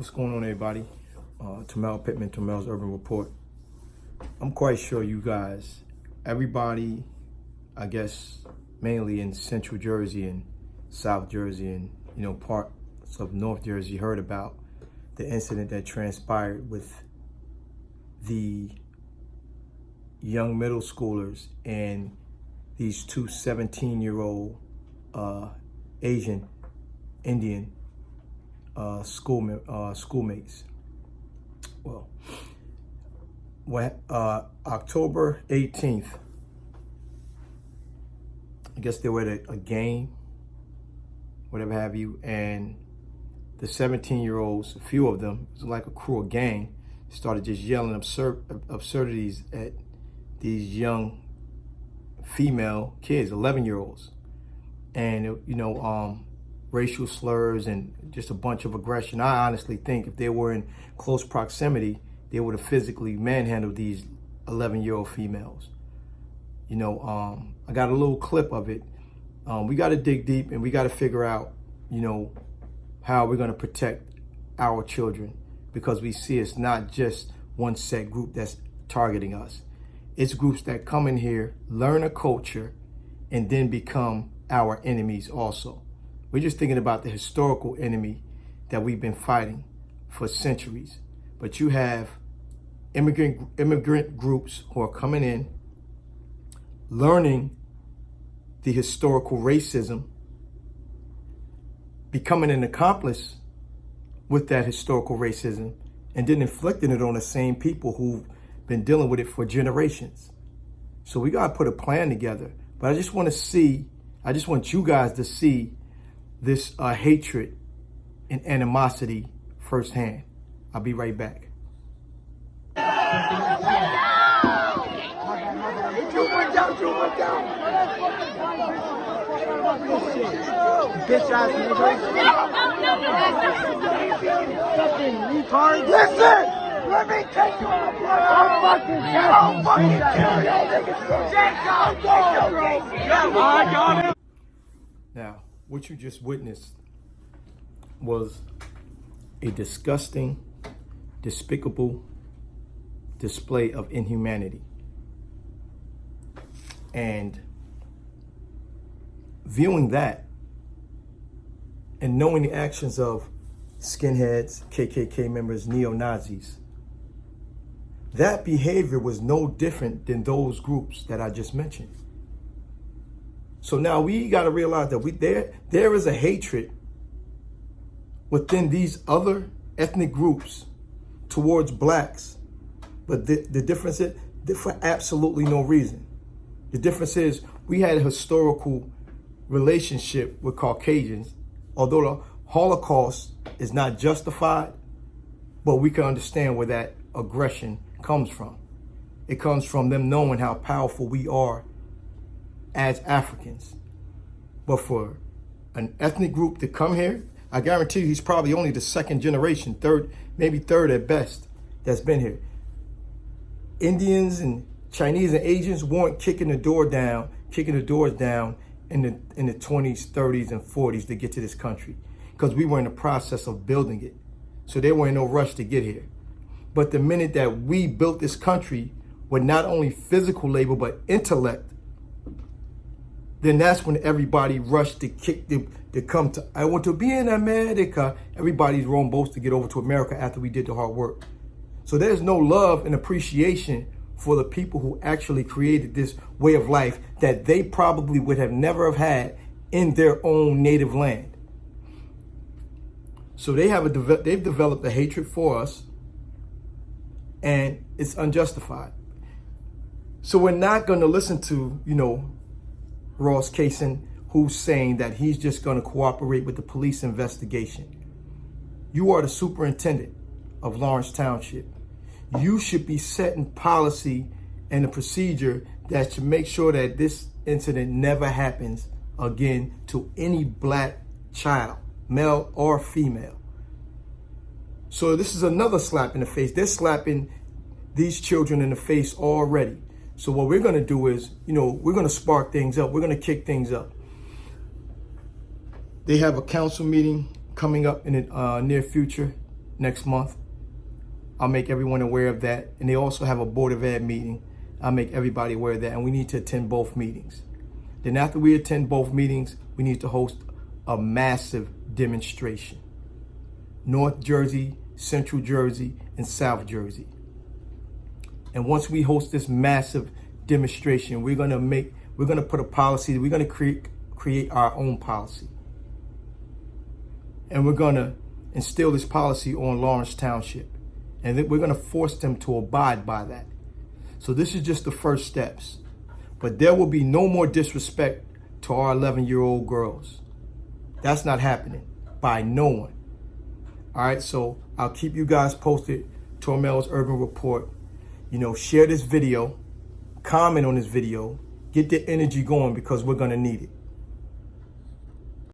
What's going on, everybody? Tamel Pittman, Tamel's Urban Report. I'm quite sure you guys, everybody, I guess, mainly in Central Jersey and South Jersey and, parts of North Jersey heard about the incident that transpired with the young middle schoolers and these two 17-year-old Asian Indian schoolmates. Well, October 18th, I guess they were at a game, whatever have you, and the 17-year-olds, a few of them, it was like a crew of gang, started just yelling absurdities at these young female kids, 11-year-olds. And, racial slurs and just a bunch of aggression. I honestly think if they were in close proximity, they would have physically manhandled these 11-year-old females. I got a little clip of it. We got to dig deep and we got to figure out, how we're going to protect our children, because we see it's not just one set group that's targeting us. It's groups that come in here, learn a culture, and then become our enemies also. We're just thinking about the historical enemy that we've been fighting for centuries. But you have immigrant groups who are coming in, learning the historical racism, becoming an accomplice with that historical racism, and then inflicting it on the same people who've been dealing with it for generations. So we got to put a plan together. But I just want you guys to see this hatred and animosity firsthand. I'll be right back. Bitch ass nigga. Listen! Let me take you on the block. I'll fucking kill y'all niggas. I got him. Now, what you just witnessed was a disgusting, despicable display of inhumanity. And viewing that and knowing the actions of skinheads, KKK members, neo-Nazis, that behavior was no different than those groups that I just mentioned. So now we got to realize that there is a hatred within these other ethnic groups towards blacks. But the difference is for absolutely no reason. The difference is we had a historical relationship with Caucasians, although the Holocaust is not justified, but we can understand where that aggression comes from. It comes from them knowing how powerful we are as Africans. But for an ethnic group to come here, I guarantee you he's probably only the second generation, maybe third at best, that's been here. Indians and Chinese and Asians weren't kicking the doors down in the 20s, 30s, and 40s to get to this country, because we were in the process of building it. So they were in no rush to get here. But the minute that we built this country with not only physical labor, but intellect, then that's when everybody rushed to come to, I want to be in America. Everybody's rowing boats to get over to America after we did the hard work. So there's no love and appreciation for the people who actually created this way of life that they probably would have never have had in their own native land. So they've developed a hatred for us, and it's unjustified. So we're not going to listen to, Ross Kaysen, who's saying that he's just going to cooperate with the police investigation. You are the superintendent of Lawrence Township. You should be setting policy and a procedure that should make sure that this incident never happens again to any black child, male or female. So this is another slap in the face. They're slapping these children in the face already. So what we're going to do is, we're going to spark things up. We're going to kick things up. They have a council meeting coming up in the near future, next month. I'll make everyone aware of that. And they also have a Board of Ed meeting. I'll make everybody aware of that. And we need to attend both meetings. Then after we attend both meetings, we need to host a massive demonstration. North Jersey, Central Jersey, and South Jersey. And once we host this massive demonstration, we're gonna put a policy, we're gonna create our own policy. And we're gonna instill this policy on Lawrence Township. And then we're gonna force them to abide by that. So this is just the first steps. But there will be no more disrespect to our 11-year-old girls. That's not happening by no one. All right, so I'll keep you guys posted. Tormel's Urban Report. You know, share this video, comment on this video, get the energy going because we're gonna need it.